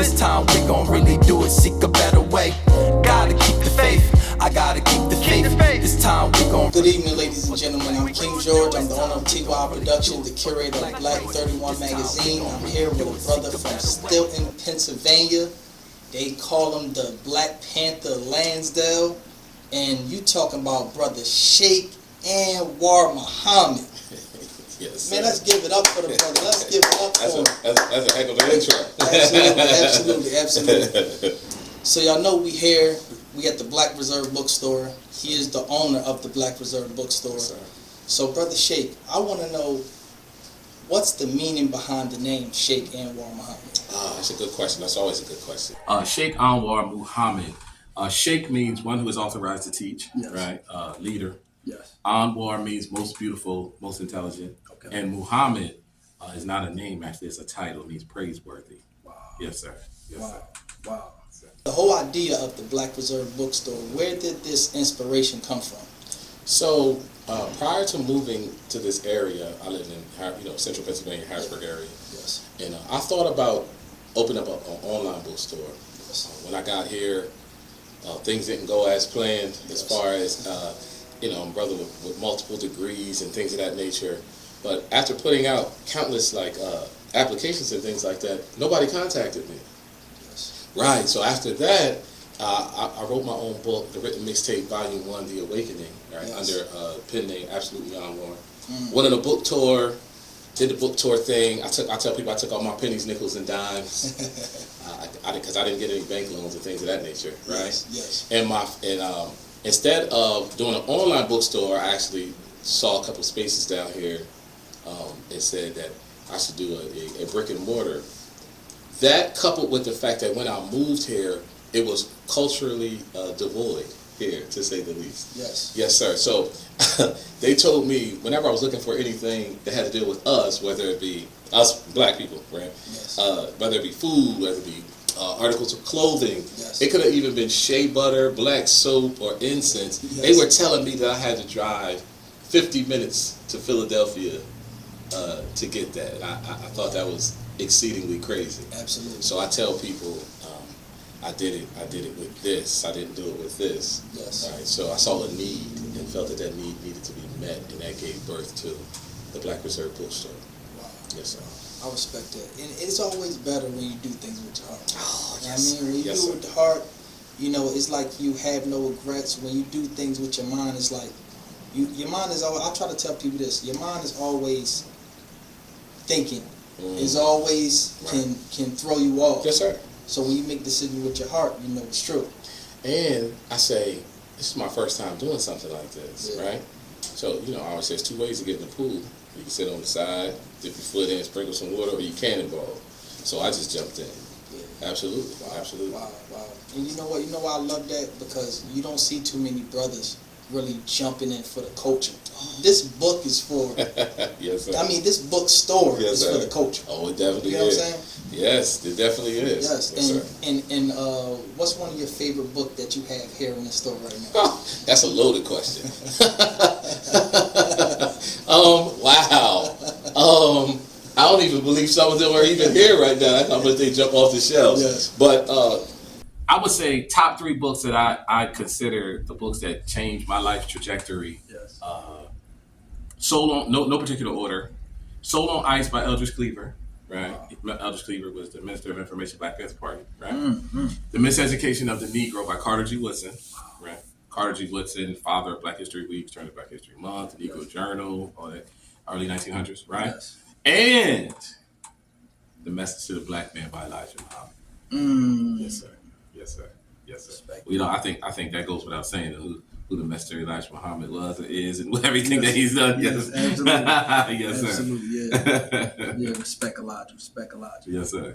This time we gon' really do it, seek a better way. Gotta keep the faith, I gotta keep the faith. This time we gon'. Good evening, ladies and gentlemen. I'm King George. I'm the owner of T.Y.I Production, the curator of Black 31 magazine. I'm here with a brother from Stilton, Pennsylvania. They call him the Black Panther Lansdale. And you talking about brother Shaykh Anwar Muhammad. Yes, man, let's give it up for the brother. Let's give it up for him. That's a heck of an intro. Absolutely. So y'all know we here. We at the Black Reserve Bookstore. He is the owner of the Black Reserve Bookstore. Yes, sir. So brother Shaykh, I want to know what's the meaning behind the name Shaykh Anwar Muhammad. That's a good question. That's always a good question. Shaykh Anwar Muhammad. Shaykh means one who is authorized to teach, Yes. right? Leader. Yes. Anwar means most beautiful, most intelligent. Okay. And Muhammad is not a name, actually, it's a title. It means praiseworthy. Wow. Yes, sir. Yes, Wow. sir. Wow. The whole idea of the Black Reserve Bookstore, where did this inspiration come from? So prior to moving to this area, I lived in central Pennsylvania, Harrisburg area. Yes. And I thought about opening up an online bookstore. Yes. When I got here, things didn't go as planned as far as, I'm a brother with multiple degrees and things of that nature. But after putting out countless applications and things like that, nobody contacted me. Yes. Right. So after that, I wrote my own book, The Written Mixtape, Volume 1, The Awakening, right, Yes. under a pen name, Absolutely Anwar. Went on a book tour, did the book tour thing. I tell people I took all my pennies, nickels, and dimes, because I didn't get any bank loans and things of that nature, right? Yes. And instead of doing an online bookstore, I actually saw a couple spaces down here and said that I should do a brick and mortar. That coupled with the fact that when I moved here, it was culturally devoid here, to say the least. Yes. Yes, sir. So they told me whenever I was looking for anything that had to deal with us, whether it be us black people, right? Yes. Whether it be food, whether it be articles of clothing, Yes. it could have even been shea butter, black soap, or incense. Yes. They were telling me that I had to drive 50 minutes to Philadelphia to get that. And I thought that was exceedingly crazy. Absolutely. So I tell people, I did it with this. I didn't do it with this. Yes. Right. So I saw a need and felt that need needed to be met, and that gave birth to the Black Reserve Bookstore. Wow. Yes, sir. I respect that. And it's always better when you do things with your heart. Oh, You know yes. what I mean? When you Yes, do it sir. with the heart, it's like you have no regrets. When you do things with your mind, it's like your mind is always, I try to tell people this, your mind is always thinking. Is always can throw you off. Yes, sir. So when you make decisions with your heart, you know it's true. And I say, this is my first time doing something like this, Yeah. right? So, I always say there's two ways to get in the pool. You can sit on the side, dip your foot in, sprinkle some water, or you cannonball. So I just jumped in. Yeah. Absolutely. Wow. Absolutely. Wow. And you know what? You know why I love that? Because you don't see too many brothers really jumping in for the culture. This book is for, Yes, sir. I mean, this bookstore Yes, is for sir. the culture. Oh, it definitely You know what is. I'm saying? Yes, it definitely is. Yes. Yes, And sir. what's one of your favorite book that you have here in the store right now? That's a loaded question. Wow. I don't even believe some of them are even here right now. That's how much they jump off the shelves. Yes. But I would say top 3 books that I consider the books that changed my life trajectory. Yes. Soul on, no particular order. Soul on Ice by Eldridge Cleaver, right? Eldridge Cleaver was the Minister of Information, Black Panther Party, right? The Miseducation of the Negro by Carter G. Woodson, right? Carter G. Woodson, father of Black History Week, turned to Black History Month, the Negro Journal, all that, early 1900s, right? Yes. And The Message to the Black Man by Elijah Muhammad. Yes, sir. Yes, sir. Yes, sir. Respect. I think that goes without saying who the Message Elijah Muhammad was or is and everything that he's done. Yes, Absolutely. Yes, sir. Absolutely, yeah. Yeah, respect Elijah. Yes, sir.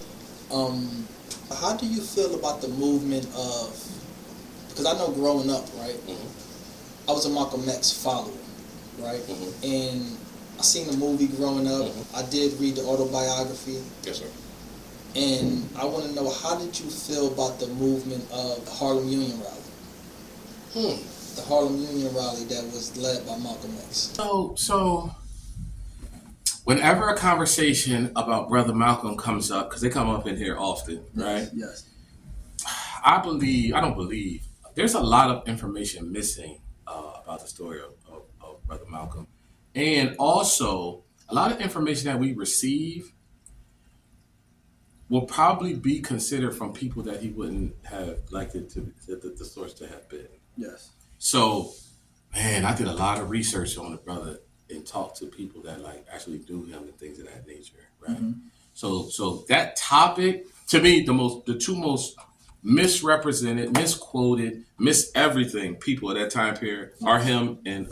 How do you feel about the movement of, because I know growing up, right, I was a Malcolm X follower, right, and I seen the movie growing up, I did read the autobiography. yes, sir. And I want to know, how did you feel about the movement of the Harlem Union rally? The Harlem Union rally that was led by Malcolm X. So Whenever a conversation about Brother Malcolm comes up, because they come up in here often, right? Yes. I don't believe, there's a lot of information missing about the story of Brother Malcolm. And also, a lot of information that we receive will probably be considered from people that he wouldn't have liked it to the source to have been. Yes. So, man, I did a lot of research on the brother and talked to people that like actually knew him and things of that nature, right? So that topic, to me, the two most misrepresented, misquoted, everything people at that time period are him and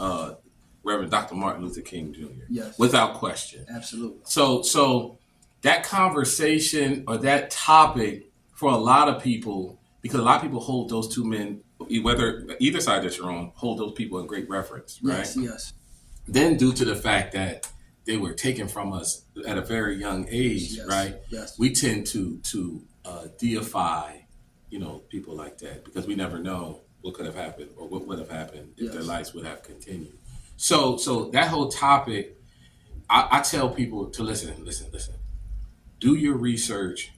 Reverend Dr. Martin Luther King Jr. Yes. Without question. Absolutely. So that conversation or that topic for a lot of people, because a lot of people hold those two men, whether either side that you're on, hold those people in great reference, right? Yes, yes. Then due to the fact that they were taken from us at a very young age, Yes, right? yes. We tend to deify, people like that because we never know what could have happened or what would have happened if their lives would have continued. So that whole topic, I tell people to listen. Do your research,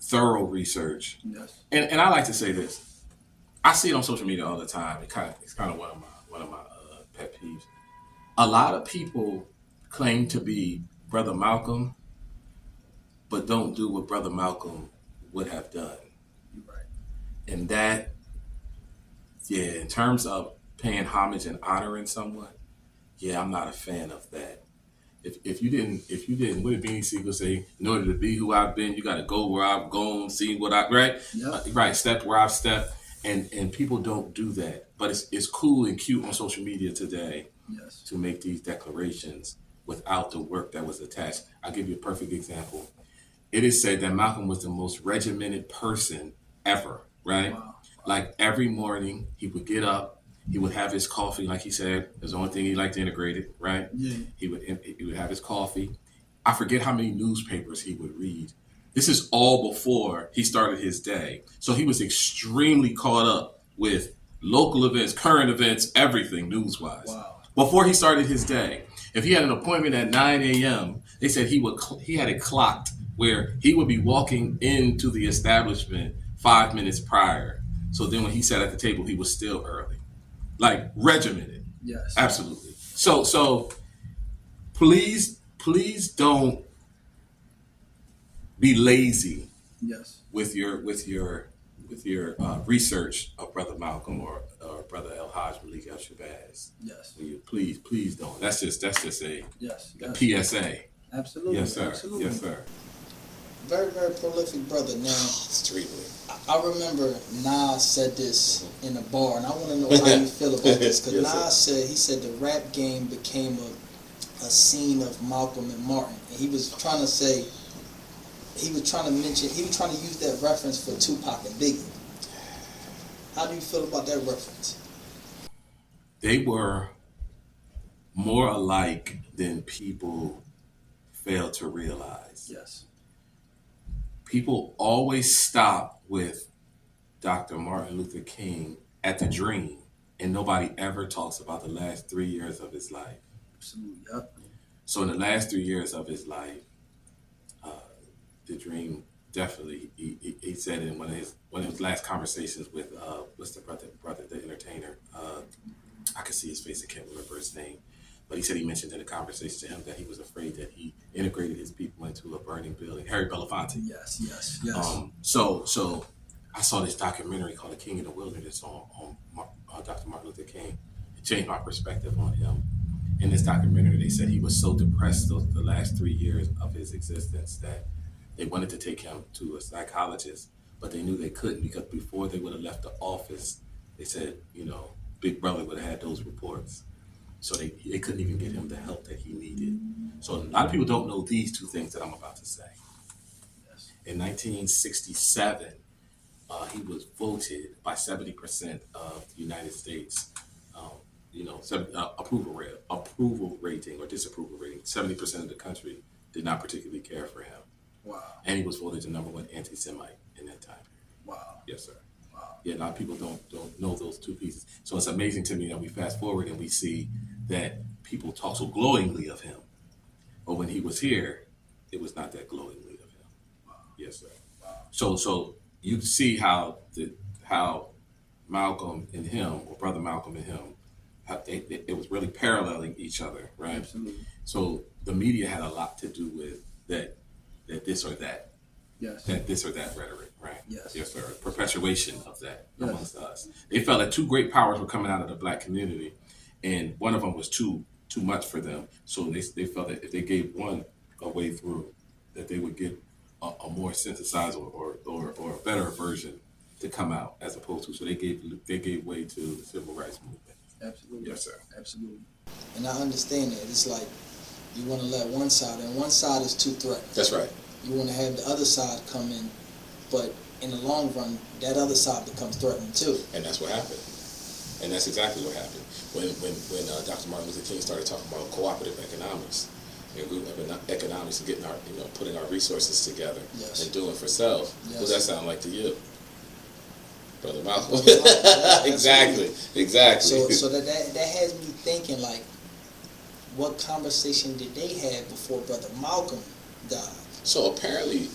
thorough research. Yes. And I like to say this. I see it on social media all the time. It's kind of one of my pet peeves. A lot of people claim to be Brother Malcolm, but don't do what Brother Malcolm would have done. You're right. And that, in terms of paying homage and honoring someone, I'm not a fan of that. If you didn't, what did B.L.A.C.K say? In order to be who I've been, you got to go where I've gone, see what right? Yep. Right, step where I've stepped. And people don't do that. But it's cool and cute on social media today to make these declarations without the work that was attached. I'll give you a perfect example. It is said that Malcolm was the most regimented person ever, right? Wow. Like every morning he would get up, he would have his coffee, like he said. It's the only thing he liked to integrate it, right? Yeah. He would have his coffee. I forget how many newspapers he would read. This is all before he started his day. So he was extremely caught up with local events, current events, everything news-wise. Wow. Before he started his day. If he had an appointment at 9 a.m., they said he had it clocked where he would be walking into the establishment 5 minutes prior. So then when he sat at the table, he was still early. Like regimented. Yes. Absolutely. So please don't be lazy. Yes. With your research of Brother Malcolm or Brother El Hajj Malik El Shabazz. Yes. Please don't. That's just a PSA. Absolutely. Yes, sir. Absolutely. Yes, sir. Very, very prolific brother. Now, Extremely. I remember Nas said this in a bar, and I want to know how you feel about this. Because Nas said the rap game became a scene of Malcolm and Martin. And he was trying to say, he was trying to use that reference for Tupac and Biggie. How do you feel about that reference? They were more alike than people fail to realize. Yes. People always stop with Dr. Martin Luther King at the dream, and nobody ever talks about the last 3 years of his life. Absolutely. Yep. So in the last 3 years of his life, the dream definitely, he said in one of his last conversations with what's the brother, the entertainer. I can see his face. I can't remember his name. But he said he mentioned in a conversation to him that he was afraid that he integrated his people into a burning building. Harry Belafonte. Yes. So I saw this documentary called The King in the Wilderness on Dr. Martin Luther King. It changed my perspective on him. In this documentary, they said he was so depressed the last 3 years of his existence that they wanted to take him to a psychologist, but they knew they couldn't because before they would have left the office, they said, Big Brother would have had those reports. So they couldn't even get him the help that he needed. So a lot of people don't know these two things that I'm about to say. Yes. In 1967, he was voted by 70% of the United States, approval rating or disapproval rating. 70% of the country did not particularly care for him. Wow. And he was voted the #1 anti-Semite in that time period. Wow. Yes, sir. Wow. Yeah, a lot of people don't know those two pieces. So it's amazing to me that we fast forward and we see that people talk so glowingly of him. but when he was here, it was not that glowingly of him. Yes, sir. So you see how Malcolm and him, or Brother Malcolm and him, it was really paralleling each other, right? Absolutely. So the media had a lot to do with that this or that, Yes. that this or that rhetoric, right? Yes. Yes, sir. Perpetuation of that Yes. amongst us. They felt that two great powers were coming out of the black community, and one of them was too much for them. So they felt that if they gave one a way through, that they would get a more synthesized or a better version to come out, as opposed to. So they gave way to the civil rights movement. Absolutely. Yes, sir. Absolutely. And I understand that. It's like you want to let one side, and one side is too threatening. That's right. You want to have the other side come in, but in the long run, that other side becomes threatening too. And that's what happened. And that's exactly what happened. When Dr. Martin Luther King started talking about cooperative economics, and group economics and getting our, putting our resources together Yes. and doing for self. Yes. What does that sound like to you, Brother Malcolm? Absolutely. Exactly. So that has me thinking, like, what conversation did they have before Brother Malcolm died? So apparently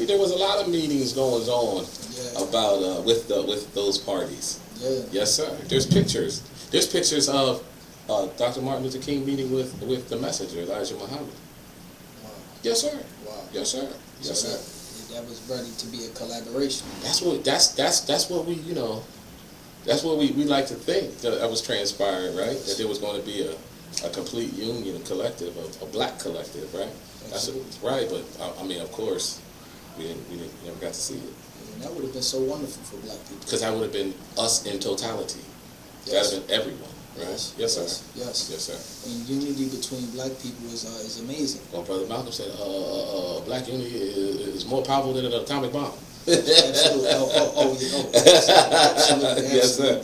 there was a lot of meetings going on about with those parties. Yeah. Yes, sir. There's pictures. There's pictures of Dr. Martin Luther King meeting with the messenger, Elijah Muhammad. Wow. Yes, sir. Wow. Yes, sir. Yes, So sir. that was ready to be a collaboration. That's what we that's what we like to think that was transpiring, right? That there was going to be a complete union, a collective, a black collective, right? That's right. But I mean, of course, we never got to see it. And that would have been so wonderful for black people. Because that would have been us in totality. Yes. That would have been everyone, right? Yes, sir. Yes. Yes, sir. And unity between black people is amazing. Well, Brother Malcolm said, black unity is more powerful than an atomic bomb. Absolutely. Yes. Absolutely. Yes, sir.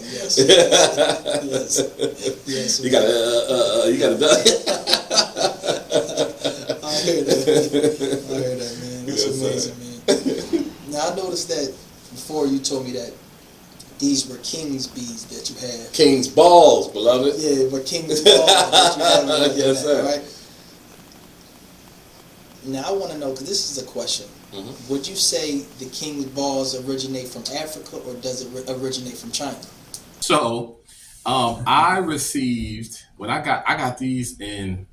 Yes. You got I hear that, man. That's Yes, amazing, man. Now, I noticed that before you told me that these were king's bees that you had. King's balls, beloved. Yeah, were king's balls that you had. Yes, sir. Right? Now, I want to know, because this is a question. Mm-hmm. Would you say the king's balls originate from Africa, or does it originate from China? So, I received when I got these in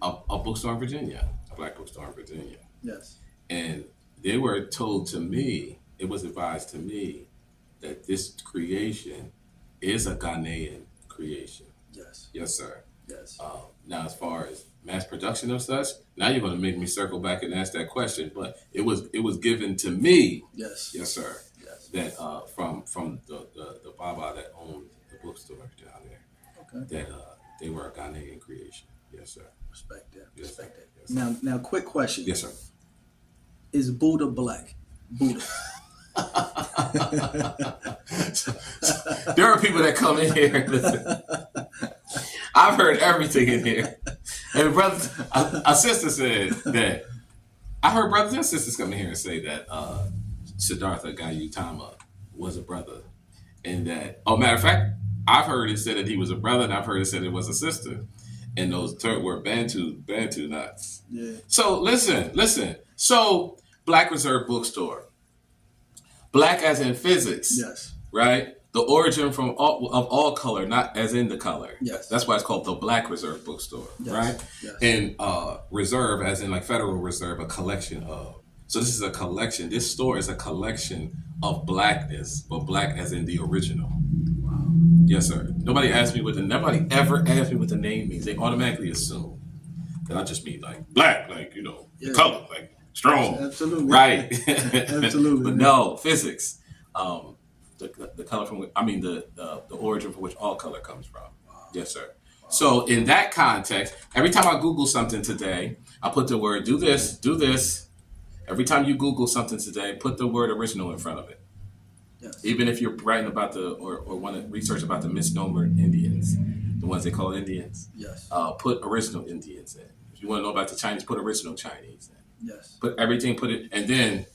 a bookstore in Virginia, a black bookstore in Virginia, Yes. and they were told to me, it was advised to me that this creation is a Ghanaian creation. Yes. Yes, sir. Yes. Now, as far as mass production of such, now you're going to make me circle back and ask that question. But it was given to me, Yes. yes, sir, Yes. that from the Baba that owned the bookstore down there, Okay. that they were a Ghanaian creation. Yes, sir. Respect that. Yes, Respect sir. that. Yes, sir. Now, quick question. Yes, sir. Is Buddha black? Buddha. There are people that come in here and listen. I've heard everything in here. And brothers, a sister said that I heard brothers and sisters come in here and say that Siddhartha Gautama was a brother, and that matter of fact, I've heard it said that he was a brother, and I've heard it said it was a sister, and those were Bantu nuts. Yeah. So listen. So Black Reserve Bookstore, black as in physics. Yes. Right? The origin of all color, not as in the color. Yes. That's why it's called the Black Reserve Bookstore, Yes. right? Yes. And reserve as in like Federal Reserve, a collection of. So this is a collection. This store is a collection of blackness, but black as in the original. Wow. Yes, sir. Nobody ever asked me what the name means. They automatically assume that I just mean like black, like, Yeah. the color, like strong. Absolutely. Right. Absolutely. But no, physics. The color from the origin from which all color comes from. Wow. Yes, sir. Wow. So in that context, every time I Google something today, I put the word do this. Every time you Google something today, put the word original in front of it. Yes. Even if you're writing about or want to research about the misnomer Indians, the ones they call Indians. Yes. Put original Indians in. If you want to know about the Chinese, put original Chinese in. Yes. Put everything, and then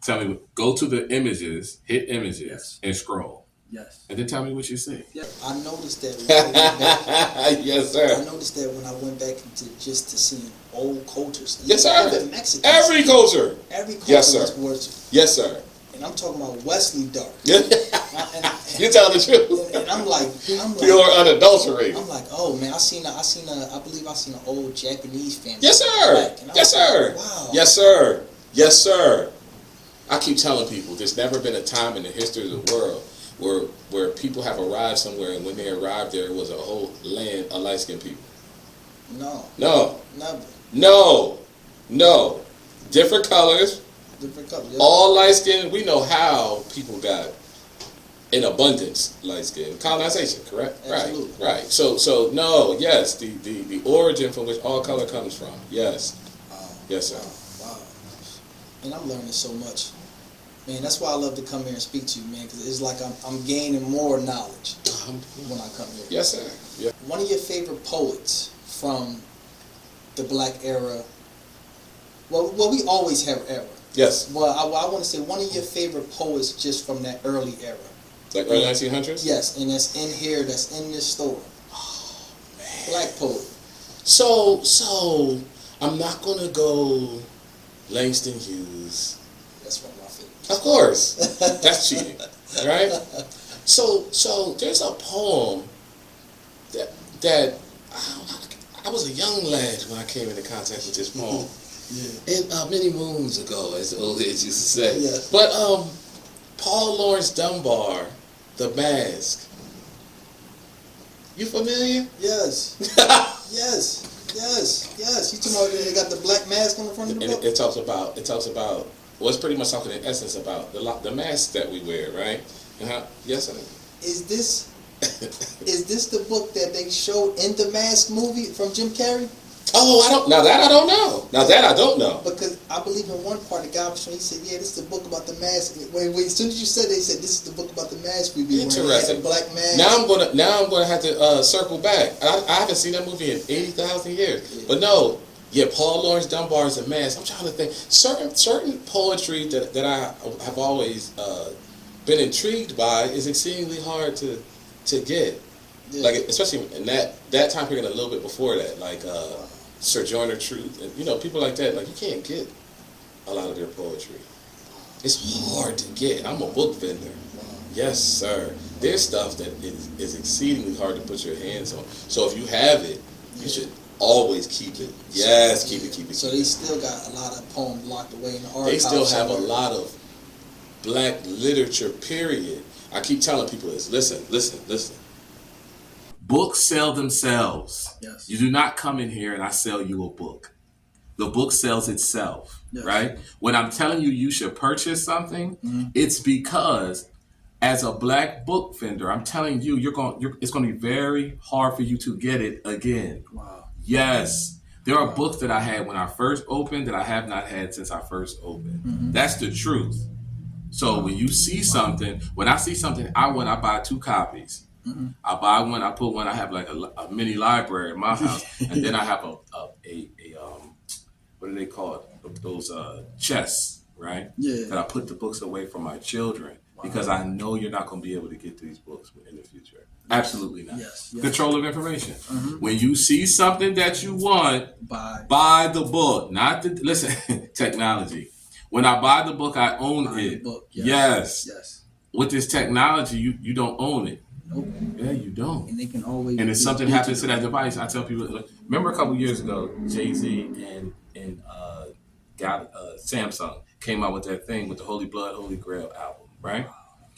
tell me, go to the images, hit images, Yes. and scroll. Yes. And then tell me what you see. Yeah. I noticed that when I went back, Yes, sir. I noticed that when I went back into just to seeing old cultures. Yes, sir. Even Mexicans. Every culture. Every culture Yes, sir. was, Yes, sir. and I'm talking about Wesley Dark. You tell the truth. And I'm like, Pure unadulterated. I'm like, oh man, I believe I seen an old Japanese family. Yes, sir. Yes, sir. Wow. Yes, sir. Yes, sir. I keep telling people, there's never been a time in the history of the world where people have arrived somewhere, and when they arrived there, it was a whole land of light-skinned people. No. No. Never. No. No. Different colors. Different colors. All light-skinned. We know how people got in abundance light-skinned. Colonization, correct? Absolutely. Right. So no, yes, the origin from which all color comes from. Yes. Yes, sir. Wow. And I'm learning so much. Man, that's why I love to come here and speak to you, man, because it's like I'm gaining more knowledge when I come here. Yes, sir. Yeah. One of your favorite poets from the Black era. Well, we always have era. Yes. Well, I want to say one of your favorite poets just from that early era. Like early 1900s? Yes, and that's in here, that's in this store. Oh, man. Black poet. So I'm not gonna go Langston Hughes. That's one of my favorites. Of course. That's cheating. Right? So there's a poem that I was a young lad when I came into contact with this poem. Yeah. And many moons ago, as the old heads used to say. Yes. But Paul Laurence Dunbar, The Mask. You familiar? Yes. Yes. You talking about they got the black mask on the front of the And book? it talks about well, it's pretty much talking in essence about the mask that we wear, right? And how, yes, sir. Is this the book that they showed in the Mask movie from Jim Carrey? Oh, I don't know. Because I believe in one part the guy was showing, he said, yeah, this is the book about the mask. As soon as you said, they said this is the book about the mask we be wearing. Interesting. The black mask. Now I'm gonna have to circle back. I haven't seen that movie in 80,000 years. Yeah. But no, yeah, Paul Laurence Dunbar is a mask. I'm trying to think. Certain poetry that I have always been intrigued by is exceedingly hard to get. Yeah. Like especially in that time period, and a little bit before that, like Sojourner Truth, and people like that. Like you can't get a lot of their poetry. It's hard to get. I'm a book vendor. Yes, sir. There's stuff that is exceedingly hard to put your hands on. So if you have it, you should always keep it. Yes, keep it. So they still got a lot of poems locked away in the archive. They still have somewhere. a lot of black literature, period. I keep telling people this. Listen. Books sell themselves. Yes. You do not come in here and I sell you a book. The book sells itself, Yes. right? When I'm telling you should purchase something, it's because as a black book vendor, I'm telling you, it's going to be very hard for you to get it again. Wow. Yes. There are books that I had when I first opened that I have not had since I first opened. That's the truth. So when you see something, when I see something I want, I buy 2 copies. I buy one, I put one, I have like a mini library in my house, and then I have a what do they call it? Those chests, right? Yeah. That I put the books away from my children because I know you're not going to be able to get these books in the future. Absolutely not. Yes. Control of information. When you see something that you want, Buy. buy the book, not the listen technology. When I buy the book, I own Buy it. the book. Yes. Yes. With this technology, you don't own it. Nope. Yeah, you don't. And they can always. And if do something digital. happens to that device, I tell people. Remember a couple years ago, Jay-Z and Samsung came out with that thing with the Holy Blood, Holy Grail album, right?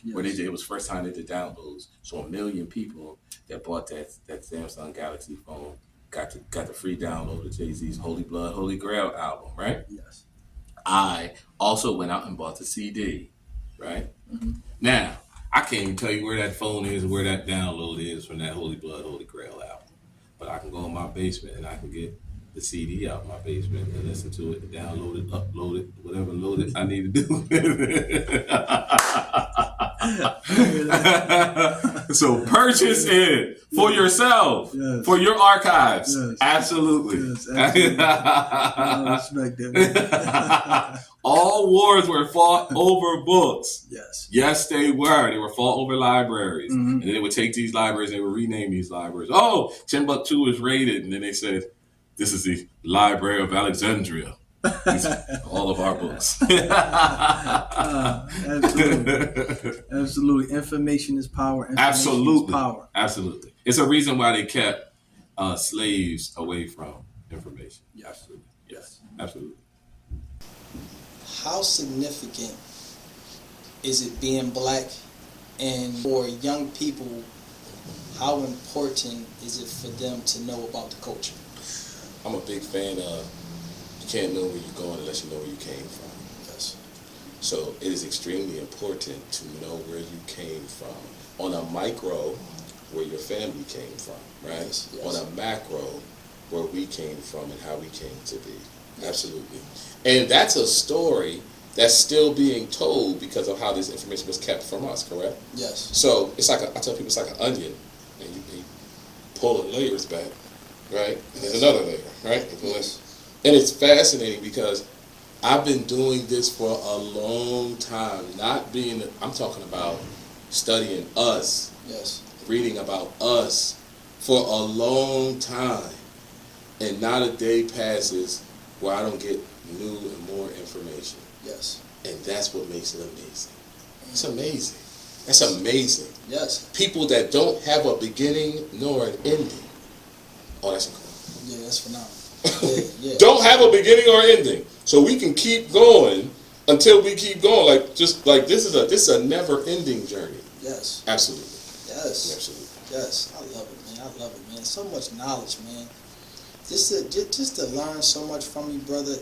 Yes. Where they did, it was the first time they did downloads. So 1 million people that bought that Samsung Galaxy phone got the free download of Jay-Z's Holy Blood, Holy Grail album, right? Yes. I also went out and bought the CD, right? Now, I can't even tell you where that phone is or where that download is from that Holy Blood, Holy Grail album. But I can go in my basement and I can get the CD out of my basement and listen to it, download it, upload it, whatever load it I need to do. So purchase it for yourself, Yes. for your archives. Yes. Absolutely. Yes, absolutely. I respect that. All wars were fought over books. Yes. Yes, they were. They were fought over libraries. Mm-hmm. And then they would take these libraries, they would rename these libraries. Oh, Timbuktu is raided. And then they said, this is the Library of Alexandria. All of our books. Absolutely. Absolutely. Information is power. Information Absolutely. is power. Absolutely. It's a reason why they kept slaves away from information. Yes. Absolutely. Yes. Absolutely. How significant is it being black, and for young people, how important is it for them to know about the culture? I'm a big fan of you can't know where you're going unless you know where you came from. Yes. So it is extremely important to know where you came from. On a micro, where your family came from, right? Yes, yes. On a macro, where we came from and how we came to be. Absolutely. And that's a story that's still being told because of how this information was kept from us, correct? Yes. So it's like, I tell people it's like an onion, and you pull the layers back, right? And there's another layer, right? Yes. And it's fascinating because I've been doing this for a long time, I'm talking about studying us, Yes. reading about us for a long time. And not a day passes where I don't get new and more information. Yes. And that's what makes it amazing. It's amazing. That's amazing. Yes. People that don't have a beginning nor an ending. Oh, that's incredible. Yeah, that's phenomenal. Yeah. Don't have a beginning or ending. So we can keep going until we keep going. Like this is a never ending journey. Yes. Absolutely. Yes. Absolutely. Yes. I love it, man. I love it, man. So much knowledge, man. Just to learn so much from you, brother.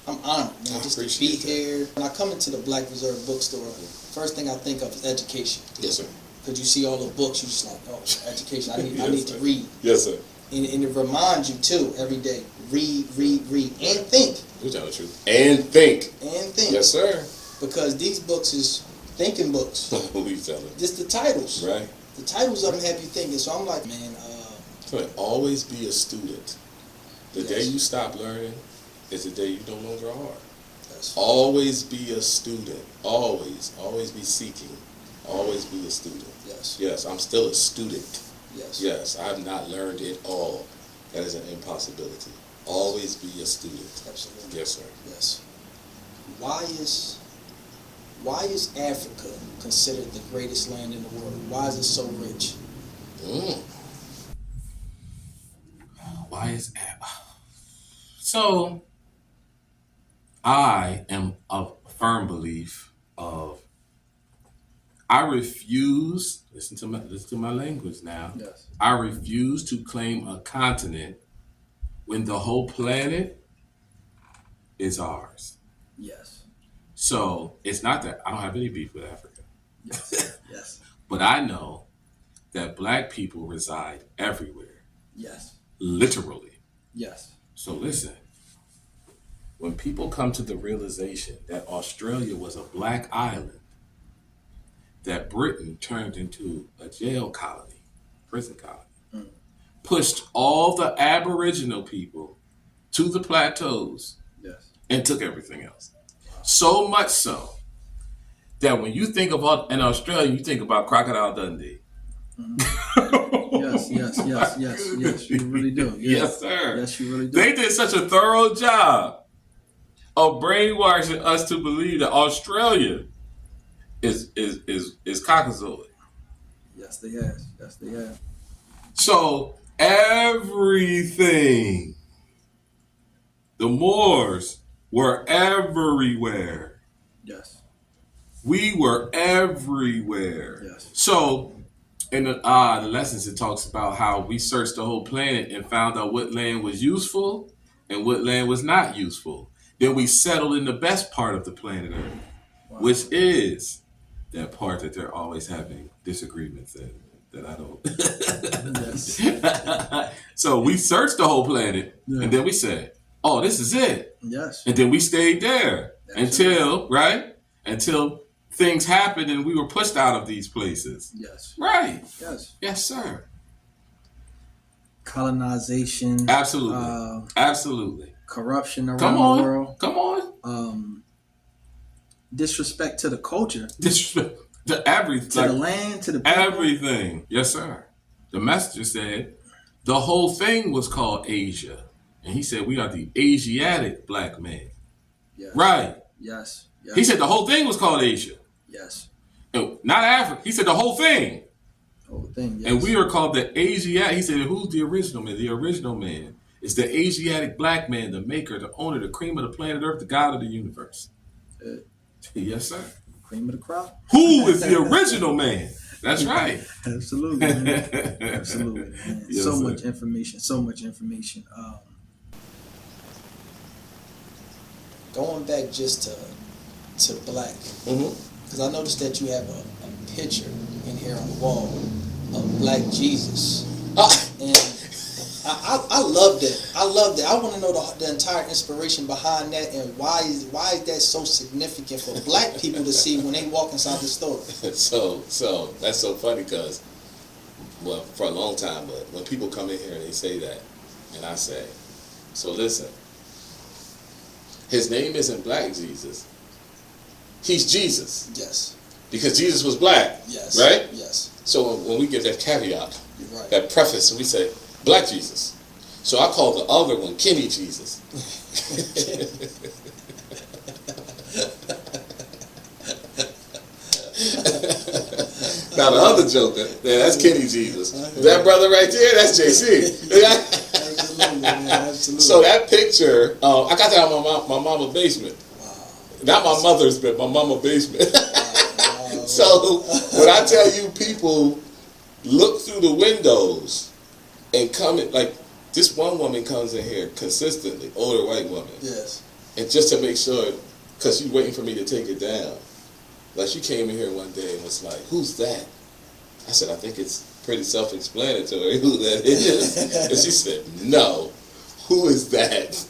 I'm honored, man. Just to be here. When I come into the Black Reserve Bookstore, first thing I think of is education. Yes, sir. Because you see all the books, you're just like, oh, education. I Yes, need sir. to read. Yes, sir. And it reminds you too every day. Read, and think. You're telling the truth. And think. And think. Yes, sir. Because these books is thinking books. What you telling? Just the titles. Right. The titles of them have you thinking. So I'm like, man. So always be a student. The Yes. day you stop learning is the day you no longer are. Yes. Always be a student. Always be seeking. Always be a student. Yes. Yes, I'm still a student. Yes. Yes, I've not learned it all. That is an impossibility. Always be a student. Absolutely. Yes, sir. Yes. Why is Africa considered the greatest land in the world? Why is it so rich? Why is that? So, I am of firm belief of I refuse. Listen to my language now. Yes. I refuse to claim a continent when the whole planet is ours. Yes. So it's not that I don't have any beef with Africa. Yes. Yes. But I know that black people reside everywhere. Yes. Literally. Yes. So listen, when people come to the realization that Australia was a black island, that Britain turned into a jail colony, prison colony, pushed all the Aboriginal people to the plateaus Yes. and took everything else. So much so that when you think about in Australia, you think about Crocodile Dundee. Yes. You really do. Yes, sir. Yes, you really do. They did such a thorough job of brainwashing us to believe that Australia is Caucasoid. Yes, they have. Yes, they have. So everything, the Moors were everywhere. Yes. We were everywhere. Yes. So in the lessons, it talks about how we searched the whole planet and found out what land was useful and what land was not useful. Then we settled in the best part of the planet Earth, which is that part that they're always having disagreements in, that I don't. Yes. So we searched the whole planet, and then we said, oh, this is it. Yes. And then we stayed there until things happened and we were pushed out of these places. Yes. Right. Yes. Yes, sir. Colonization. Absolutely. Absolutely. corruption around Come the on, world, come on. Disrespect to the culture, Disrespect to everything, to the land, to the people. everything. Yes, sir. The messenger said the whole thing was called Asia, and he said we are the Asiatic black man. Yes. Right. Yes. Yes. He said the whole thing was called Asia. Yes. No, not Africa. He said the whole thing. Whole thing. Yes. And we are called the Asiatic. He said, who's the original man? The original man is the Asiatic black man, the maker, the owner, the cream of the planet Earth, the God of the universe. Yes, sir. Cream of the crop. Who is the original man? That's right. Absolutely, man. Absolutely, man. Yes, so sir. much information. So much information. Going back just to black, because I noticed that you have a picture in here on the wall of Black Jesus, and I love that. I love that. I want to know the entire inspiration behind that, and why is that so significant for black people to see when they walk inside the store. So that's so funny because, well, for a long time, but when people come in here and they say that, and I say, so listen, his name isn't Black Jesus. He's Jesus. Yes. Because Jesus was black. Yes. Right? Yes. So when we give that caveat, You're right. that preface, we say Black Jesus. So I call the other one Kenny Jesus. Now the other joker, that's Kenny Jesus. That brother right there, that's JC. Absolutely, man. Absolutely. So that picture, I got that out of my mama's basement. Not my mother's, but my mama's basement. So when I tell you people look through the windows and come in, like this one woman comes in here consistently, older white woman. Yes. And just to make sure, because she's waiting for me to take it down. Like she came in here one day and was like, "Who's that?" I said, "I think it's pretty self-explanatory who that is." And she said, "No, who is that?"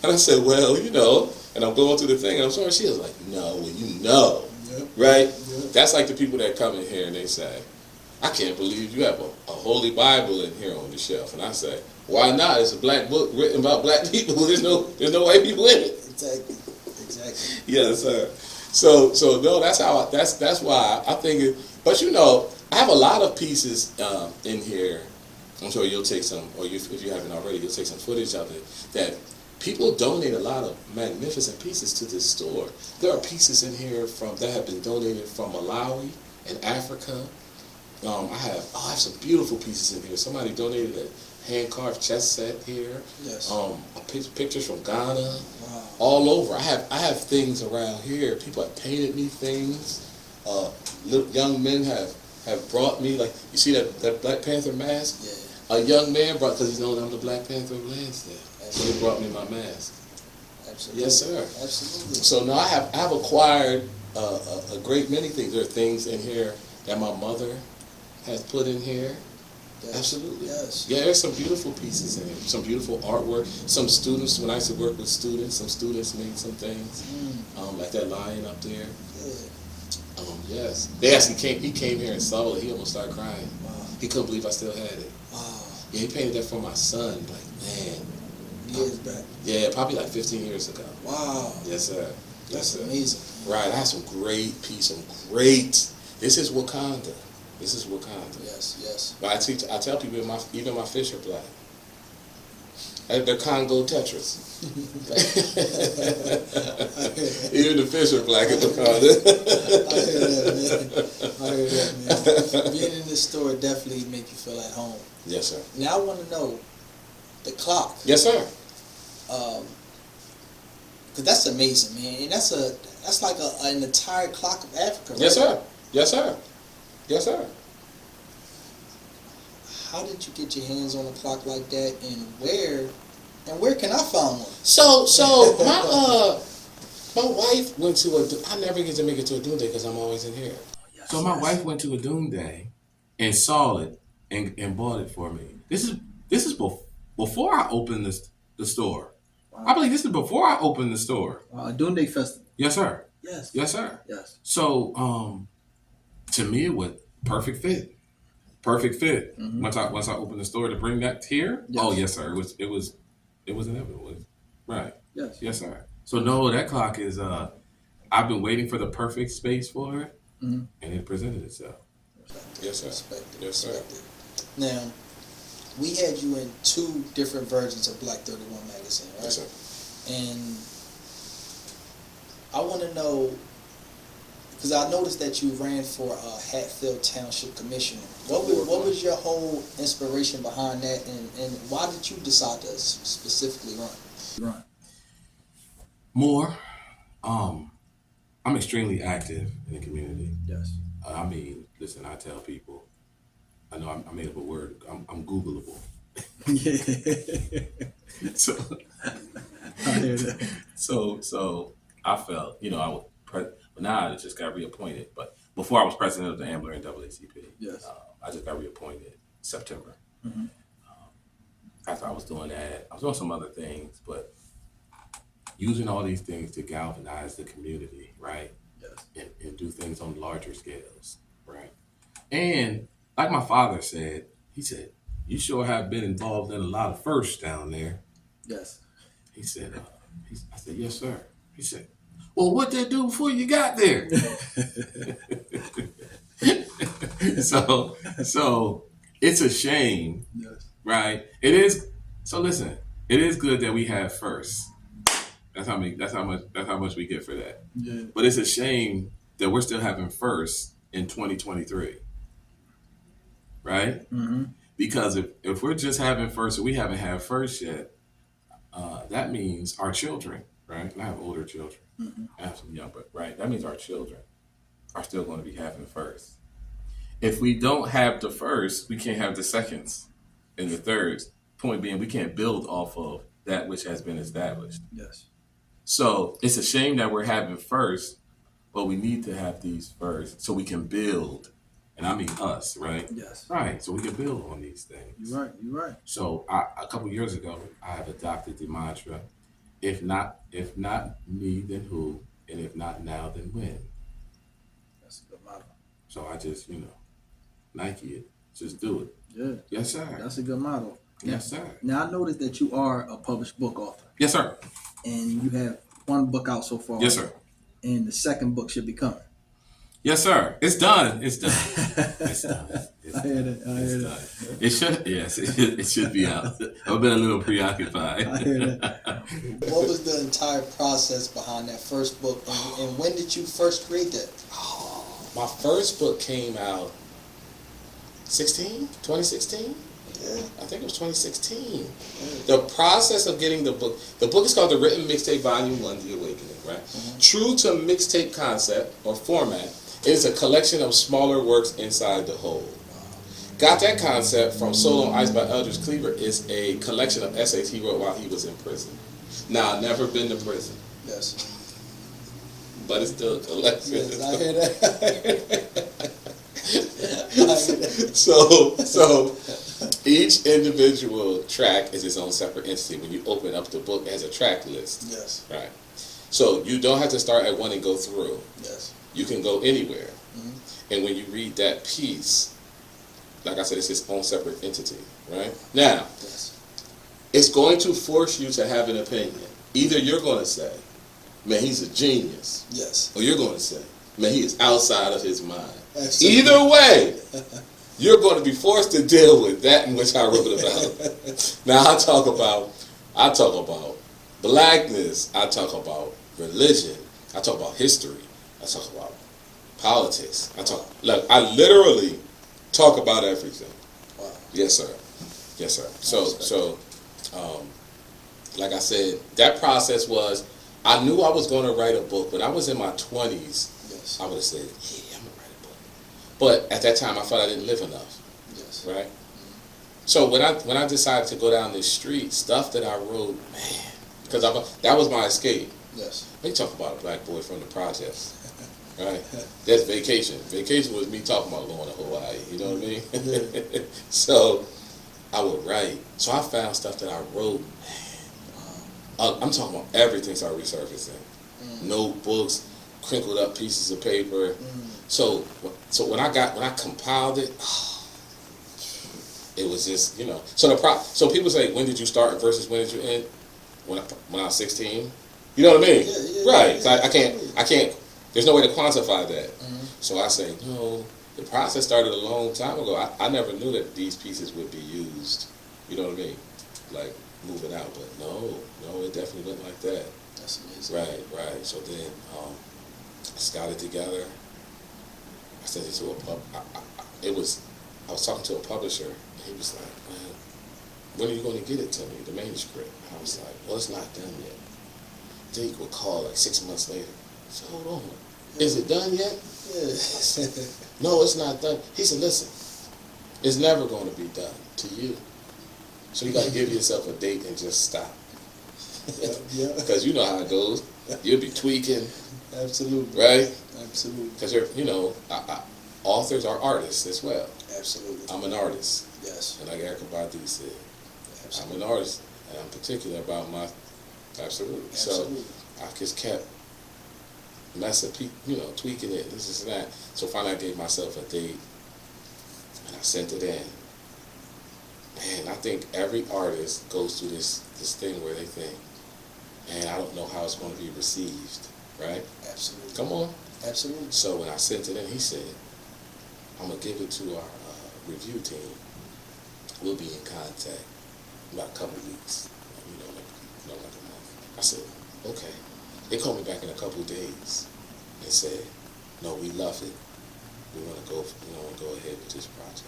And I said, "Well, you know," and I'm going through the thing and I'm sorry. She was like, "No, well, you know." Yep. Right? Yep. That's like the people that come in here and they say, "I can't believe you have a Holy Bible in here on the shelf." And I say, "Why not? It's a black book written about black people. There's no white people in it." Exactly. Exactly. Yes, sir. So no, that's why I think it. But you know, I have a lot of pieces in here. I'm sure you'll take some, or if you haven't already, you'll take some footage of it. That people donate a lot of magnificent pieces to this store. There are pieces in here that have been donated from Malawi and Africa. I have some beautiful pieces in here. Somebody donated a hand-carved chess set here. Yes. Pictures from Ghana. Wow. All over. I have things around here. People have painted me things. Little young men have brought me, like, you see that Black Panther mask? Yeah. A young man brought, because he knows I'm the Black Panther of Lansdale. So he brought me my mask. Absolutely. Yes, sir. Absolutely. So now I have acquired a great many things. There are things in here that my mother has put in here. Yes. Absolutely. Yes. Yeah, there's some beautiful pieces in here. Some beautiful artwork. Some students, when I used to work with students, some students made some things. Like that lion up there. Yeah. Yes. They actually he came here and saw it. He almost started crying. Wow. He couldn't believe I still had it. Wow. Yeah, he painted that for my son. Like, man. Years back. Yeah, probably like 15 years ago. Wow. Yes, sir. Yes, That's sir. amazing. Right. I have some great pieces. This is Wakanda. This is Wakanda. Yes. Yes. But I tell people even my fish are black. They're Congo Tetris. Even the fish are black in Wakanda. I hear that, man. Being in this store definitely make you feel at home. Yes, sir. Now I want to know the clock. Yes, sir. Cause that's amazing, man. And that's like an entire clock of Africa. Right? Yes, sir. Yes, sir. Yes, sir. How did you get your hands on a clock like that, and where can I find one? So my wife went to I never get to make it to a doom day because I'm always in here. So my wife went to a doom day and saw it and bought it for me. This is before I opened the store. Wow. I believe this is before I opened the store. Doom Day Festival. Yes, sir. Yes. Yes, sir. Yes. So to me it was perfect fit. Perfect fit. Once I opened the store to bring that here. Yes. Oh yes, sir. It was inevitable. Right. Yes. Yes, sir. So no, that clock is. I've been waiting for the perfect space for it, and it presented itself. Yes, sir. Respected. Yes, sir. Respected. Now, we had you in 2 different versions of Black 31 magazine, right? Yes, sir. And I want to know, because I noticed that you ran for Hatfield Township Commissioner. What was your whole inspiration behind that, and why did you decide to specifically run? Right. More. I'm extremely active in the community. Yes. I mean, listen, I tell people, I know I made up a word, I'm Googleable. Yeah. So, I hear that. so I felt, I was, but now I just got reappointed. But before I was president of the Ambler and B.L.A.C.K. Yes. I just got reappointed September. After I was doing that, I was doing some other things, but using all these things to galvanize the community, right? Yes. And do things on larger scales, right? And like my father said, he said, "You sure have been involved in a lot of firsts down there." Yes. He said, I said, "Yes, sir." He said, "Well, what they do before you got there?" so it's a shame, Yes. right? It is. So listen, it is good that we have firsts. That's how much we get for that. Yeah. But it's a shame that we're still having firsts in 2023, right? Because if we're just having firsts and we haven't had firsts yet, that means our children, right? And I have older children. I have some young, but right, that means our children are still going to be having firsts. If we don't have the first, we can't have the seconds and the thirds. Point being, we can't build off of that which has been established. Yes. So it's a shame that we're having first, but we need to have these first so we can build. And I mean us, right? Yes. Right. So we can build on these things. You're right. You're right. So a couple years ago, I have adopted the mantra: if not me, then who? And if not now, then when? That's a good motto. So I just, Nike it. Just do it. Yeah. Yes, sir. That's a good motto. Yes, sir. Now I noticed that you are a published book author, Yes, sir. and you have 1 book out so far. Yes, sir. And the 2nd book should be coming. Yes, sir. It's done. It's done. It's done. It's I hear done. that. I hear It's that. done. It should. Yes, it should be out. I've been a little preoccupied. I hear that. What was the entire process behind that first book, and when did you first create that? My first book came out 2016? Yeah. I think it was 2016. The process of getting the book is called The Written Mixtape Volume 1, The Awakening, right? True to mixtape concept or format, it is a collection of smaller works inside the whole. Got that concept from Soul on Ice by Eldridge Cleaver. Is a collection of essays he wrote while he was in prison. Now, I've never been to prison, Yes. but it's still a collection. Yes, I hear that. So each individual track is its own separate entity. When you open up the book, it has a track list. Yes. Right. So you don't have to start at one and go through. Yes. You can go anywhere. And when you read that piece, like I said, it's its own separate entity. Right? Now, Yes. it's going to force you to have an opinion. Either you're going to say, man, he's a genius. Yes. Or you're going to say, man, he is outside of his mind. Absolutely. Either way, you're going to be forced to deal with that in which I wrote about. Now I talk about blackness. I talk about religion. I talk about history. I talk about politics. I literally talk about everything. Wow. Yes, sir. Yes, sir. So, like I said, that process was, I knew I was going to write a book. When I was in my 20s, Yes. I would have said, yeah, I'm going to write a book. But at that time, I felt I didn't live enough. Yes. Right? So when I decided to go down this street, stuff that I wrote, man, because that was my escape. Yes. They talk about a black boy from the projects. Right? That's vacation. Vacation was me talking about going to Hawaii. You know what I mean? Yeah. So I would write. So I found stuff that I wrote. I'm talking about everything started resurfacing. Notebooks, crinkled up pieces of paper. So when I compiled it, it was just, So people say, when did you start versus when did you end? when I was 16. You know what I mean? Yeah, Right. yeah, So I can't. There's no way to quantify that. Mm-hmm. So I say no. The process started a long time ago. I never knew that these pieces would be used. You know what I mean? Like move it out, but no, it definitely went like that. That's amazing. Right. So then I just got it together. I sent it to a pub. I was talking to a publisher, and he was like, "Man, when are you going to get it to me, the manuscript?" And I was like, "Well, it's not done yet." Then he would call like 6 months later. So hold on, is it done yet? Yeah. No, it's not done. He said, "Listen, it's never going to be done to you. So you got to give yourself a date and just stop." Yeah. Because you know how it goes. You'll be tweaking, Absolutely. right? Absolutely. Because authors are artists as well. Absolutely. I'm an artist, Yes. and like Erykah Badu said, Absolutely. I'm an artist, and I'm particular about my absolutely. Absolutely. So I just kept tweaking it, this and that. So finally, I gave myself a date, and I sent it in. Man, I think every artist goes through this thing where they think, man, I don't know how it's going to be received, right? Absolutely. Come on. Absolutely. So when I sent it in, he said, I'm going to give it to our review team. We'll be in contact in about a couple of weeks, like a month. I said, okay. They called me back in a couple of days and said, no, we love it. We want to go ahead with this project.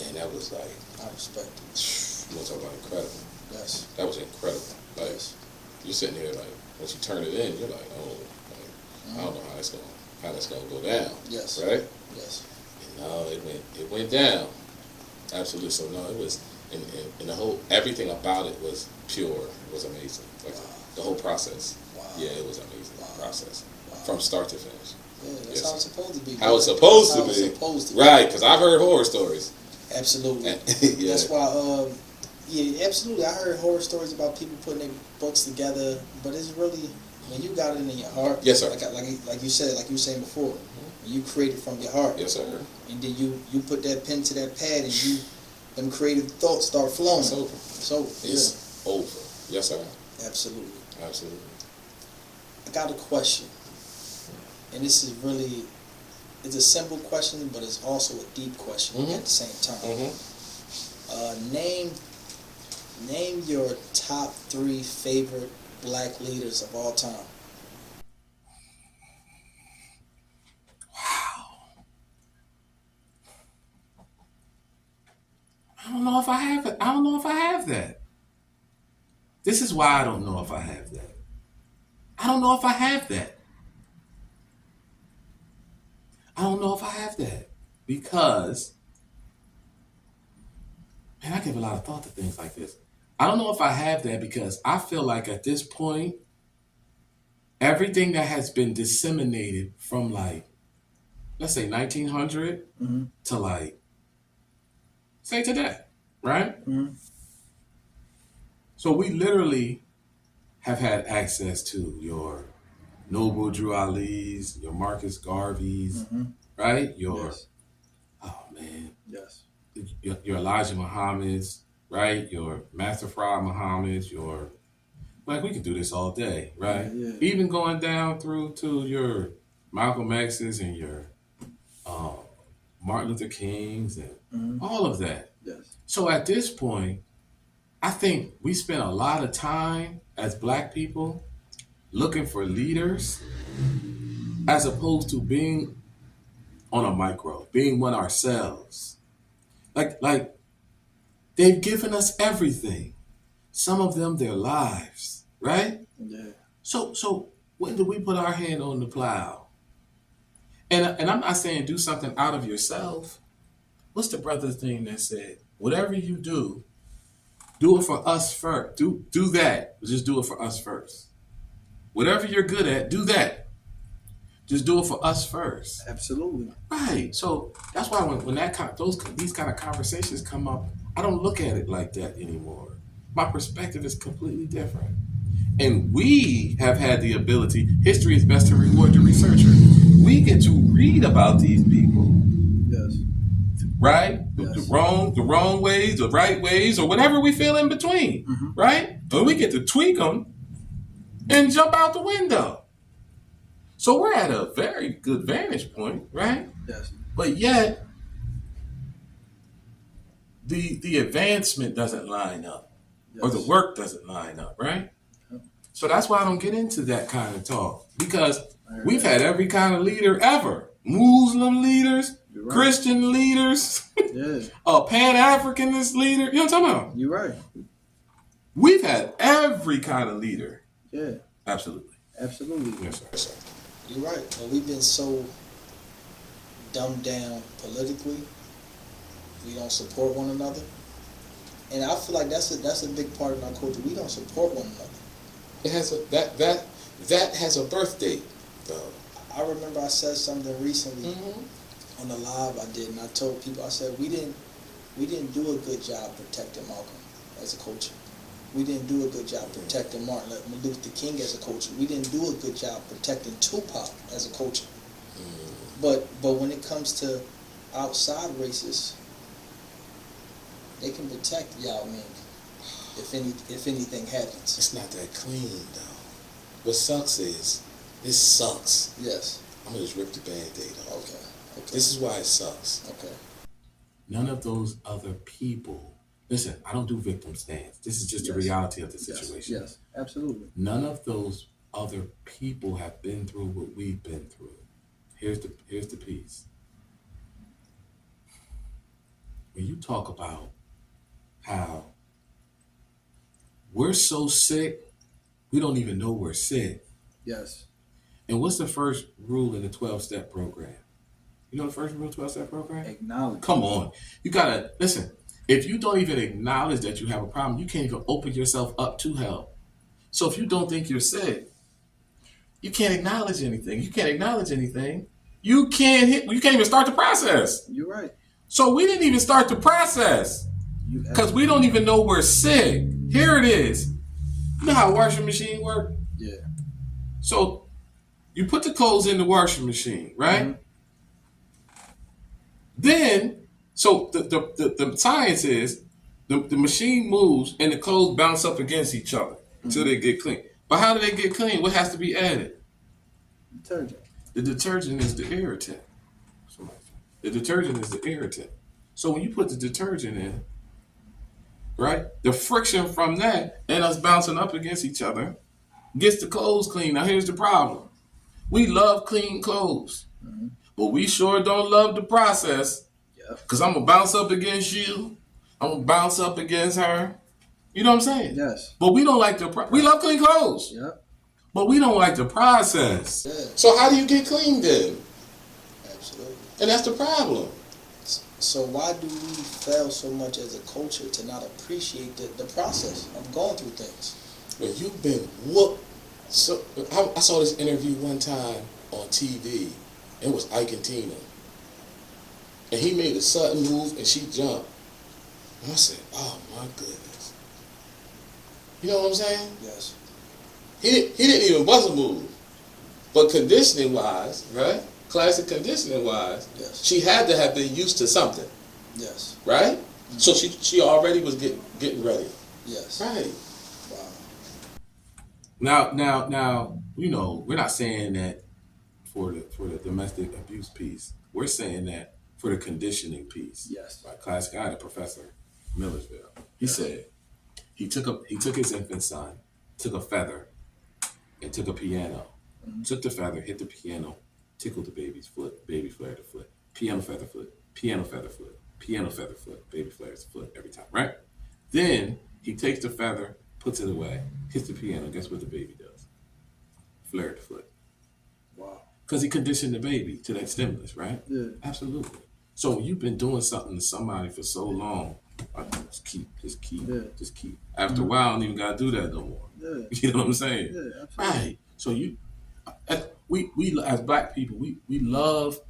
And that was like, I respect it. you want to talk about incredible. Yes. That was incredible. Like, Yes. you're sitting here like, once you turn it in, you're like, oh, I don't know how that's gonna go down. Yes. Right? Yes. And no, it went down. Absolutely. So no, it was, and the whole, everything about it was pure. It was amazing. Like the whole process. Wow. Yeah, it was amazing. Process. Wow. From start to finish. Yeah, that's Yes. how it's supposed to be. How it's supposed to That's be. how it's supposed to be. Right, because I've heard horror stories. Absolutely. Yeah. That's why, yeah, absolutely. I heard horror stories about people putting their books together, but it's really, when you got it in your heart. Yes, sir. Like you said, like you were saying before, when you create it from your heart. Yes, sir. And then you put that pen to that pad and them creative thoughts start flowing. It's over. So, It's over. Yes, sir. Absolutely. Absolutely. I got a question. And this is really, it's a simple question, but it's also a deep question at the same time. Name your top 3 favorite black leaders of all time. I don't know if I have it. I don't know if I have that. This is why I don't know if I have that. I don't know if I have that. I don't know if I have that. Because, man, I give a lot of thought to things like this. I don't know if I have that because I feel like at this point, everything that has been disseminated from like, let's say 1900 to like, say today, right? So we literally have had access to your Noble Drew Ali's, your Marcus Garvey's, right? Your, Yes. oh man, Yes. your Elijah Muhammad's, right? Your Master Fard Muhammad's, your, like we could do this all day, right? Yeah. Even going down through to your Malcolm X's and your Martin Luther King's and all of that. Yes. So at this point, I think we spend a lot of time as black people looking for leaders as opposed to being on a micro, being one ourselves. Like they've given us everything. Some of them their lives, right? Yeah. So when do we put our hand on the plow? And I'm not saying do something out of yourself. What's the brother's thing that said, whatever you do it for us first. Do that. Just do it for us first. Whatever you're good at, do that. Just do it for us first. Absolutely. Right. So that's why when these kind of conversations come up, I don't look at it like that anymore. My perspective is completely different. And we have had the ability, history is best to reward the researcher. We get to read about these people. Yes. right? The Yes. wrong ways, the right ways, or whatever we feel in between, right? And we get to tweak them and jump out the window. So we're at a very good vantage point, right? Yes. But yet, the advancement doesn't line up, or the Yes. work doesn't line up, right? Yep. So that's why I don't get into that kind of talk, because we've that. had every kind of leader ever. Muslim leaders, You're right. Christian leaders, Yeah. Pan-Africanist leader. You know what I'm talking about? You're right. We've had every kind of leader. Yeah. Absolutely. Absolutely. Yes, sir. You're right. And we've been so dumbed down politically. We don't support one another. And I feel like that's a big part of our culture. We don't support one another. It has that has a birth date, though. I remember I said something recently on the live I did, and I told people, I said we didn't do a good job protecting Malcolm as a culture. We didn't do a good job protecting Martin Luther King as a culture. We didn't do a good job protecting Tupac as a culture. But when it comes to outside racists, they can protect Yao Ming if anything happens. It's not that clean, though. What sucks is, this sucks. Yes. I'm gonna just rip the Band-Aid off. Okay. This is why it sucks. Okay. None of those other people. Listen, I don't do victim stance. This is just the reality of the situation. Yes. Absolutely. None of those other people have been through what we've been through. Here's the piece. When you talk about how we're so sick, we don't even know we're sick. Yes. And what's the first rule in the 12-step program? You know the first rule of the 12-step program? Acknowledge. Come on. You gotta, listen, if you don't even acknowledge that you have a problem, you can't even open yourself up to help. So if you don't think you're sick, you can't acknowledge anything. You can't acknowledge anything. You can't even start the process. You're right. So we didn't even start the process because we don't even know we're sick. Here it is. You know how a washing machine works? Yeah. So you put the clothes in the washing machine, right? Then, so the science is the machine moves and the clothes bounce up against each other until they get clean. But how do they get clean? What has to be added? Detergent. The detergent is the irritant. The detergent is the irritant. So when you put the detergent in, right, the friction from that and us bouncing up against each other gets the clothes clean. Now here's the problem. We love clean clothes, but we sure don't love the process. Because I'm going to bounce up against you. I'm going to bounce up against her. You know what I'm saying? Yes. But we don't like we love clean clothes. Yep. But we don't like the process. Yeah. So how do you get clean then? Absolutely. And that's the problem. So why do we fail so much as a culture to not appreciate the process of going through things? When you've been whooped. So I saw this interview one time on TV. It was Ike and Tina. And he made a sudden move and she jumped. And I said, oh my goodness. You know what I'm saying? Yes. He didn't even buzz a move. But conditioning wise, right? Classic conditioning wise, Yes. she had to have been used to something. Yes. Right? So she already was getting ready. Yes. Right. Wow. Now, you know, we're not saying that for the domestic abuse piece. We're saying that for the conditioning piece. Yes. Right? Classic, I had a professor, Millersville. He said he took his infant son, took a feather, and took a piano. Took the feather, hit the piano, tickled the baby's foot, baby flared the foot, piano feather foot, piano feather foot, piano feather foot, baby flares the foot every time, right? Then he takes the feather, puts it away, hits the piano, guess what the baby does? Flared the foot. Wow. Because he conditioned the baby to that stimulus, right? Yeah. Absolutely. So you've been doing something to somebody for so long, just keep. After a while, I don't even gotta do that no more. Yeah. You know what I'm saying? Yeah, absolutely. Right. So we as black people, we love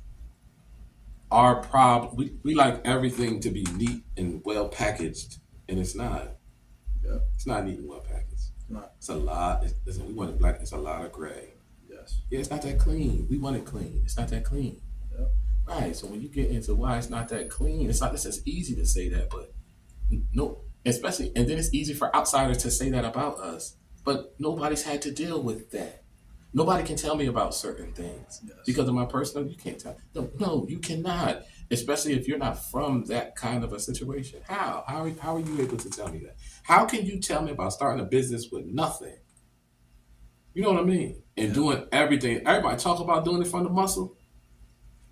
our problem. We like everything to be neat and well packaged, and it's not. Yeah. It's not neat and well packaged. Not. It's a lot. Listen, we want it black. It's a lot of gray. Yes. Yeah, it's not that clean. We want it clean. It's not that clean. Yep. Right. So when you get into why it's not that clean, it's not this is easy to say that, but no, especially, and then it's easy for outsiders to say that about us, but nobody's had to deal with that. Nobody can tell me about certain things because of my personal. You can't tell. No, you cannot. Especially if you're not from that kind of a situation. How? How are you able to tell me that? How can you tell me about starting a business with nothing? You know what I mean? And doing everything. Everybody talk about doing it from the muscle.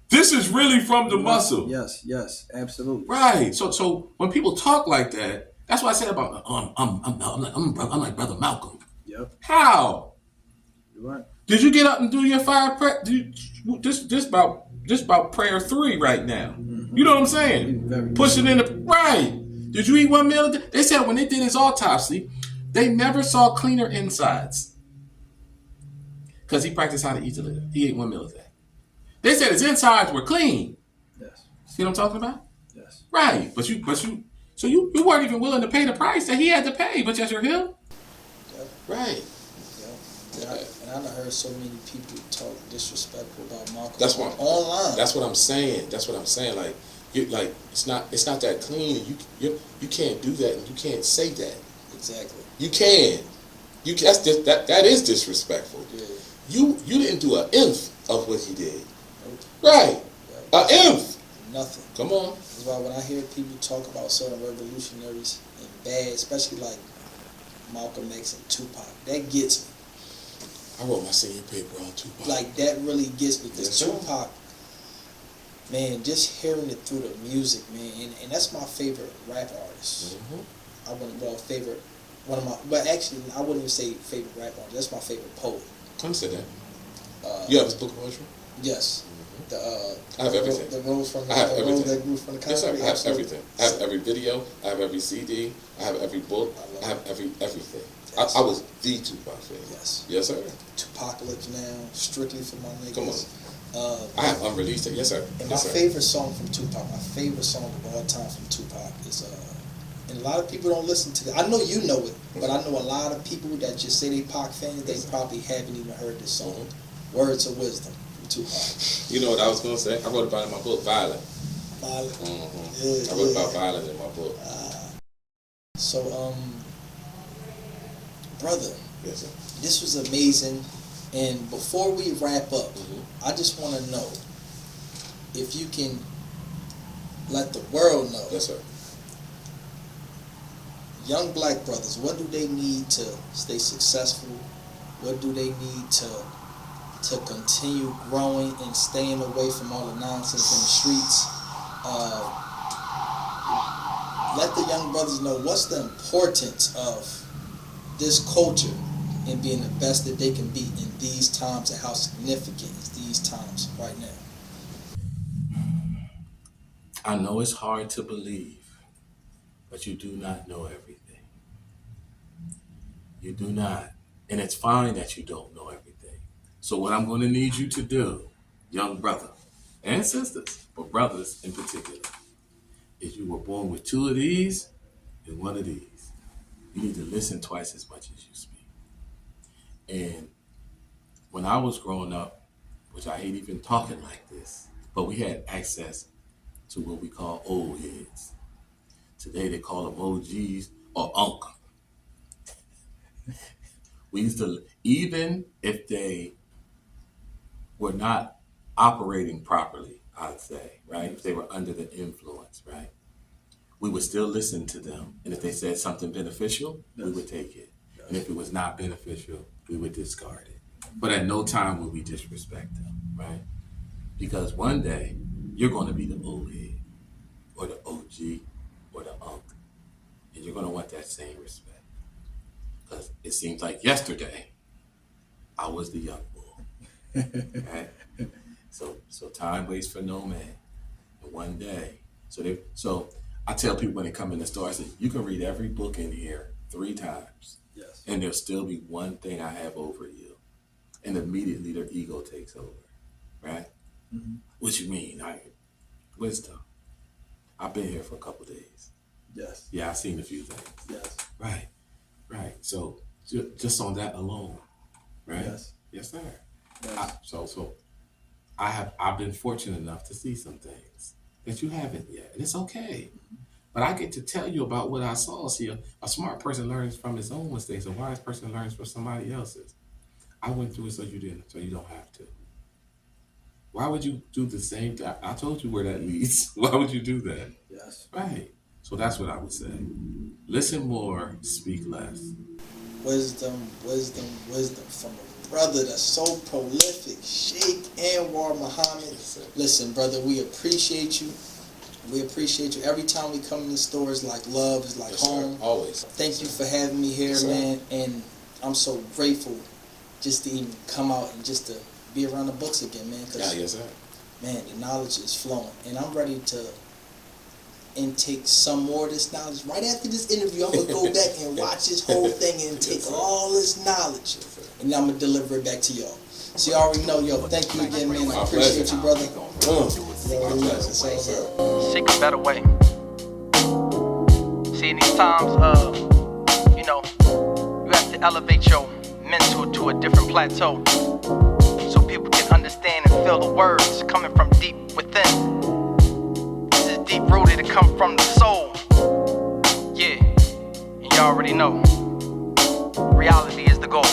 This is really from the muscle. Yes, absolutely. Right. So when people talk like that, that's what I said about I'm like Brother Malcolm. Yep. How? You're right. Did you get up and do your 5 prayer? This about prayer 3 right now. Mm-hmm. You know what I'm saying? Pushing in the right. Did you eat 1 meal a day? They said when they did his autopsy, they never saw cleaner insides because he practiced how to eat he ate 1 meal a day. They said his insides were clean. Yes. See what I'm talking about? Yes. Right. But you weren't even willing to pay the price that he had to pay, but yet you're him. Yep. Right. Yep. And I heard so many people talk disrespectful about Malcolm. That's what online. That's what I'm saying. Like it's not that clean. You can't do that, and you can't say that. Exactly. You can. That is disrespectful. Yeah. You didn't do an nth of what he did. Right. An nth. Nothing. Come on. That's why when I hear people talk about certain revolutionaries and bad, especially like Malcolm X and Tupac, that gets me. I wrote my senior paper on Tupac. Like that really gets me because Yes, Tupac, man, just hearing it through the music, man, and that's my favorite rap artist. Mm-hmm. I wouldn't even say favorite rap artist. That's my favorite poet. Come say that. You have his book of poetry? Yes. I have everything. The rose from the I have the everything. rose that grew from the concrete. Yes, sir. I have Absolutely. everything. I have every video. I have every CD. I have every book. I have everything. Yes. I was the Tupac fan. Yes. Yes, sir. Tupacalypse now, strictly for my niggas. Come on. I have unreleased it. Yes, sir. And Yes, my sir. favorite song from Tupac, my favorite song of all time from Tupac is and a lot of people don't listen to it. I know you know it, but I know a lot of people that just say they Pac fans, they probably haven't even heard this song. Mm-hmm. Words of Wisdom from Tupac. You know what I was going to say? I wrote about it in my book, Violent. Violent. Mm-hmm. Yeah, I wrote about Violent in my book. So, brother, Yes, sir. this was amazing. And before we wrap up, I just want to know if you can let the world know. Yes, sir. Young black brothers, what do they need to stay successful? What do they need to continue growing and staying away from all the nonsense in the streets? Let the young brothers know what's the importance of this culture and being the best that they can be in these times and how significant is these times right now. I know it's hard to believe, but you do not know everything. You do not. And it's fine that you don't know everything. So what I'm going to need you to do, young brother and sisters, but brothers in particular, is you were born with 2 of these and 1 of these. You need to listen twice as much as you speak. And when I was growing up, which I hate even talking like this, but we had access to what we call old heads. Today they call them OGs or Unc. We used to, even if they were not operating properly, I'd say, right? If they were under the influence, right? We would still listen to them. And if they said something beneficial, we would take it. And if it was not beneficial, we would discard it. But at no time would we disrespect them, right? Because one day, you're going to be the old head, or the OG, or the Unc. And you're going to want that same respect. Because it seems like yesterday, I was the young bull. Right? So time waits for no man. And one day, so I tell people when they come in the store, I say, you can read every book in here 3 times. Yes. And there'll still be one thing I have over you. And immediately their ego takes over. Right? Mm-hmm. What you mean? Wisdom. I've been here for a couple days. Yes. Yeah, I've seen a few things. Yes. Right. So just on that alone, right? Yes. Yes, sir. Yes. So I've been fortunate enough to see some things that you haven't yet, and it's okay. But I get to tell you about what I saw. See, a smart person learns from his own mistakes. A wise person learns from somebody else's. I went through it so you didn't, so you don't have to. Why would you do the same thing? I told you where that leads. Why would you do that? Yes. Right. So that's what I would say. Listen more, speak less. Wisdom from a brother that's so prolific, Shaykh Anwar Muhammad. Listen, brother, we appreciate you. We appreciate you. Every time we come in the store, it's like love, it's like Yes, home. sir. Always. Thank you for having me here, Yes, man. And I'm so grateful just to even come out and just to be around the books again, man. Yeah, yes, sir. Man, the knowledge is flowing. And I'm ready to intake some more of this knowledge. Right after this interview, I'm going to go back and watch this whole thing and take all this knowledge. And then I'm going to deliver it back to y'all. So you already know, yo, thank you again, man. I appreciate you, brother. Seek a better way. See, in these times, you know, you have to elevate your mental to a different plateau so people can understand and feel the words coming from deep within. This is deep rooted, it come from the soul. Yeah, and you already know, reality is the goal.